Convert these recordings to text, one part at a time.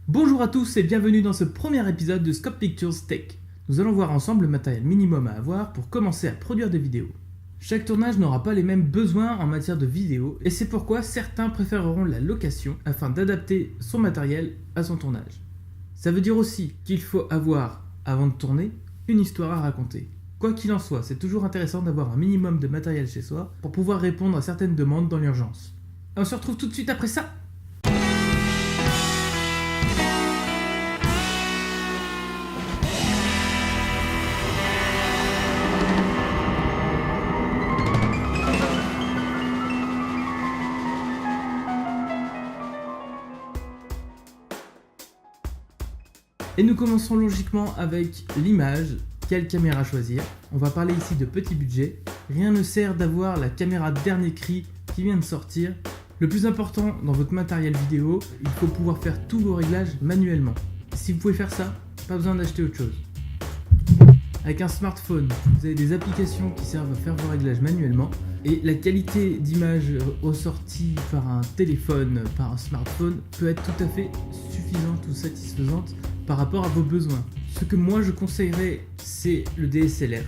Bonjour à tous et bienvenue dans ce premier épisode de Scope Pictures Tech. Nous allons voir ensemble le matériel minimum à avoir pour commencer à produire des vidéos. Chaque tournage n'aura pas les mêmes besoins en matière de vidéo et c'est pourquoi certains préféreront la location afin d'adapter son matériel à son tournage. Ça veut dire aussi qu'il faut avoir, avant de tourner, une histoire à raconter. Quoi qu'il en soit, c'est toujours intéressant d'avoir un minimum de matériel chez soi pour pouvoir répondre à certaines demandes dans l'urgence. On se retrouve tout de suite après ça. Et nous commençons logiquement avec l'image. Quelle caméra choisir? On va parler ici de petit budget. Rien ne sert d'avoir la caméra dernier cri qui vient de sortir. Le plus important dans votre matériel vidéo, il faut pouvoir faire tous vos réglages manuellement. Si vous pouvez faire ça, pas besoin d'acheter autre chose. Avec un smartphone, vous avez des applications qui servent à faire vos réglages manuellement. Et la qualité d'image ressortie par un téléphone, par un smartphone, peut être tout à fait suffisante ou satisfaisante par rapport à vos besoins. Ce que moi je conseillerais, c'est le DSLR.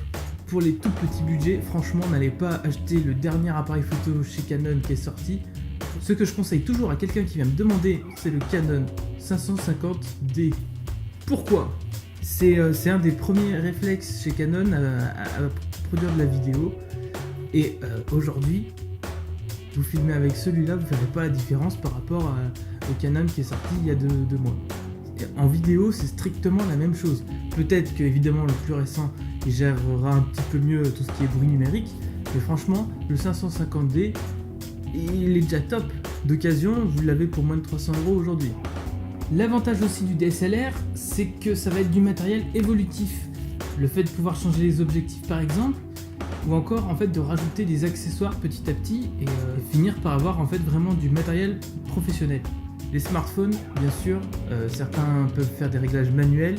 Pour les tout petits budgets, franchement, n'allez pas acheter le dernier appareil photo chez Canon qui est sorti. Ce que je conseille toujours à quelqu'un qui vient me demander, c'est le Canon 550D. Pourquoi ? C'est un des premiers réflexes chez Canon à produire de la vidéo. Et aujourd'hui, vous filmez avec celui-là, vous ne verrez pas la différence par rapport au Canon qui est sorti il y a deux mois. En vidéo, c'est strictement la même chose. Peut-être que évidemment le plus récent il gérera un petit peu mieux tout ce qui est bruit numérique, mais franchement, le 550D, il est déjà top. D'occasion, vous l'avez pour moins de 300 € aujourd'hui. L'avantage aussi du DSLR, c'est que ça va être du matériel évolutif. Le fait de pouvoir changer les objectifs par exemple, ou encore en fait de rajouter des accessoires petit à petit et finir par avoir en fait vraiment du matériel professionnel. Les smartphones, bien sûr, certains peuvent faire des réglages manuels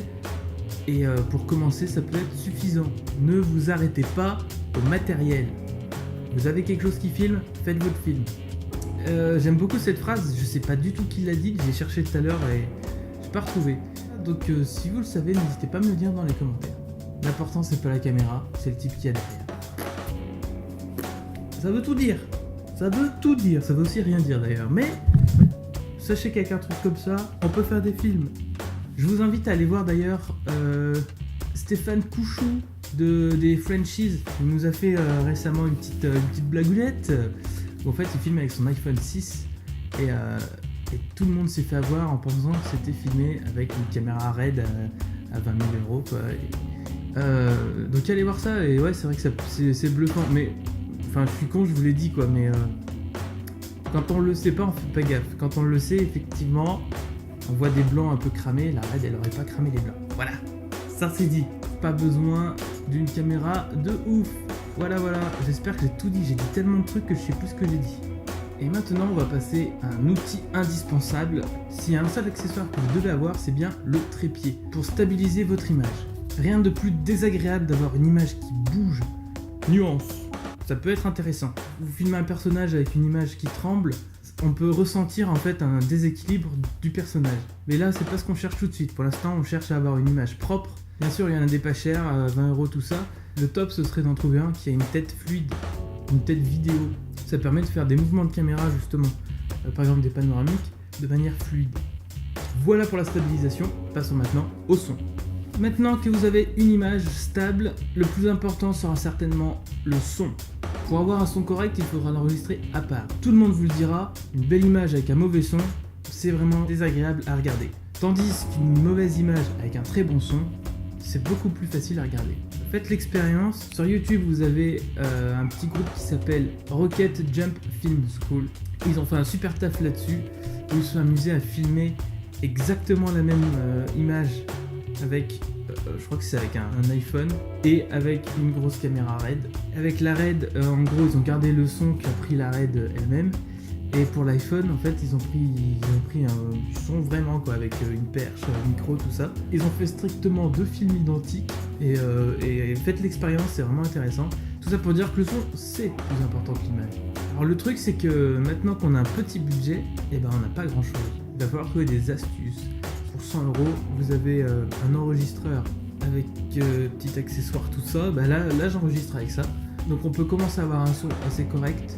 et pour commencer, ça peut être suffisant. Ne vous arrêtez pas au matériel. Vous avez quelque chose qui filme, faites votre film. J'aime beaucoup cette phrase, je sais pas du tout qui l'a dit, j'ai cherché tout à l'heure et j'ai pas retrouvé. Donc si vous le savez, n'hésitez pas à me le dire dans les commentaires. L'important c'est pas la caméra, c'est le type qui a derrière. Ça veut tout dire. Ça veut tout dire, ça veut aussi rien dire d'ailleurs, mais sachez qu'avec un truc comme ça, on peut faire des films. Je vous invite à aller voir d'ailleurs Stéphane Couchou des Frenchies. Il nous a fait récemment une petite blagounette où en fait il filme avec son iPhone 6 et tout le monde s'est fait avoir en pensant que c'était filmé avec une caméra RED à 20 000 €. Quoi. Donc allez voir ça et ouais c'est vrai que c'est bluffant. Mais enfin je suis con, je vous l'ai dit quoi, mais quand on le sait pas, on fait pas gaffe. Quand on le sait, effectivement, on voit des blancs un peu cramés. La RED, elle aurait pas cramé les blancs. Voilà, ça c'est dit. Pas besoin d'une caméra de ouf. Voilà. J'espère que j'ai tout dit. J'ai dit tellement de trucs que je sais plus ce que j'ai dit. Et maintenant, on va passer à un outil indispensable. S'il y a un seul accessoire que vous devez avoir, c'est bien le trépied pour stabiliser votre image. Rien de plus désagréable d'avoir une image qui bouge. Nuance. Ça peut être intéressant. Vous filmez un personnage avec une image qui tremble, on peut ressentir en fait un déséquilibre du personnage. Mais là, c'est pas ce qu'on cherche tout de suite. Pour l'instant, on cherche à avoir une image propre. Bien sûr, il y en a des pas chers, 20 € tout ça. Le top, ce serait d'en trouver un qui a une tête fluide, une tête vidéo. Ça permet de faire des mouvements de caméra justement, par exemple des panoramiques, de manière fluide. Voilà pour la stabilisation. Passons maintenant au son. Maintenant que vous avez une image stable, le plus important sera certainement le son. Pour avoir un son correct, il faudra l'enregistrer à part. Tout le monde vous le dira, une belle image avec un mauvais son, c'est vraiment désagréable à regarder. Tandis qu'une mauvaise image avec un très bon son, c'est beaucoup plus facile à regarder. Faites l'expérience. Sur YouTube, vous avez un petit groupe qui s'appelle Rocket Jump Film School. Ils ont fait un super taf là-dessus. Ils se sont amusés à filmer exactement la même image avec, je crois que c'est avec un iPhone et avec une grosse caméra RED. Avec la RED, en gros, ils ont gardé le son qu'a pris la RED elle-même. Et pour l'iPhone, en fait, ils ont pris du son vraiment quoi, avec une perche, un micro, tout ça. Ils ont fait strictement 2 films identiques et faites l'expérience, c'est vraiment intéressant. Tout ça pour dire que le son, c'est plus important que l'image. Alors le truc, c'est que maintenant qu'on a un petit budget, on n'a pas grand chose. Il va falloir trouver des astuces pour 100 €, vous avez un enregistreur avec petit accessoire, tout ça. Bah là j'enregistre avec ça. Donc on peut commencer à avoir un son assez correct.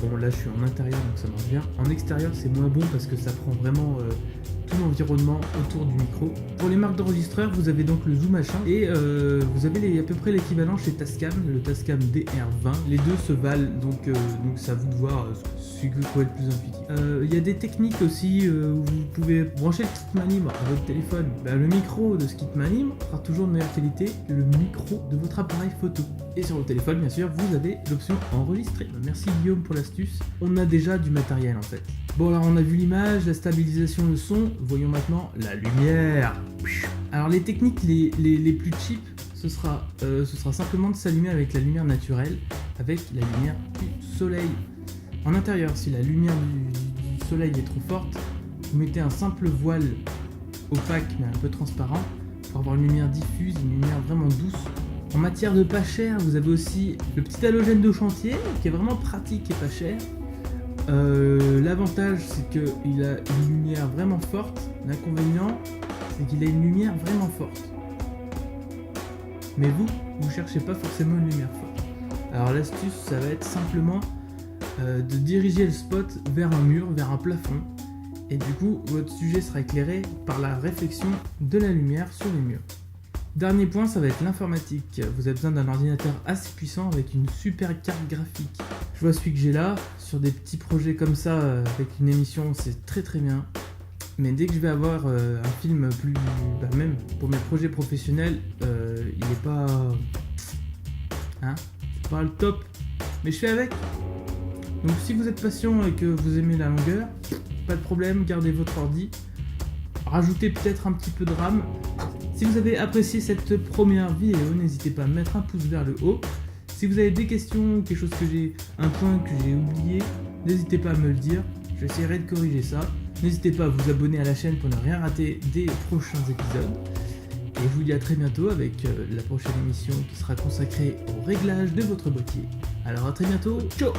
Bon là je suis en intérieur donc ça marche bien. En extérieur c'est moins bon parce que ça prend vraiment tout l'environnement autour du micro. Pour les marques d'enregistreurs, vous avez donc le Zoom H1 et vous avez à peu près l'équivalent chez Tascam, le Tascam DR20. Les deux se valent, donc c'est à vous de voir celui que vous trouvez le plus intuitif. Il y a des techniques aussi où vous pouvez brancher le kit Manim à votre téléphone. Le micro de ce kit Manim sera toujours de meilleure qualité que le micro de votre appareil photo. Et sur votre téléphone, bien sûr, vous avez l'option enregistrer. Merci Guillaume pour l'astuce. On a déjà du matériel en fait. Bon alors on a vu l'image, la stabilisation, le son, voyons maintenant la lumière. Alors les techniques les plus cheap, ce sera simplement de s'allumer avec la lumière naturelle, avec la lumière du soleil. En intérieur, si la lumière du soleil est trop forte, vous mettez un simple voile opaque mais un peu transparent pour avoir une lumière diffuse, une lumière vraiment douce. En matière de pas cher, vous avez aussi le petit halogène de chantier qui est vraiment pratique et pas cher. L'avantage c'est qu'il a une lumière vraiment forte, l'inconvénient c'est qu'il a une lumière vraiment forte. Mais vous cherchez pas forcément une lumière forte. Alors l'astuce ça va être simplement de diriger le spot vers un mur, vers un plafond, et du coup votre sujet sera éclairé par la réflexion de la lumière sur les murs. Dernier point, ça va être l'informatique. Vous avez besoin d'un ordinateur assez puissant avec une super carte graphique. Je vois celui que j'ai là, sur des petits projets comme ça, avec une émission, c'est très très bien. Mais dès que je vais avoir un film plus... même pour mes projets professionnels, il est pas... c'est pas le top. Mais je fais avec. Donc si vous êtes patient et que vous aimez la longueur, pas de problème, gardez votre ordi. Rajoutez peut-être un petit peu de RAM. Si vous avez apprécié cette première vidéo, n'hésitez pas à mettre un pouce vers le haut. Si vous avez des questions, quelque chose un point que j'ai oublié, n'hésitez pas à me le dire. J'essaierai de corriger ça. N'hésitez pas à vous abonner à la chaîne pour ne rien rater des prochains épisodes. Et je vous dis à très bientôt avec la prochaine émission qui sera consacrée au réglage de votre boîtier. Alors à très bientôt, ciao!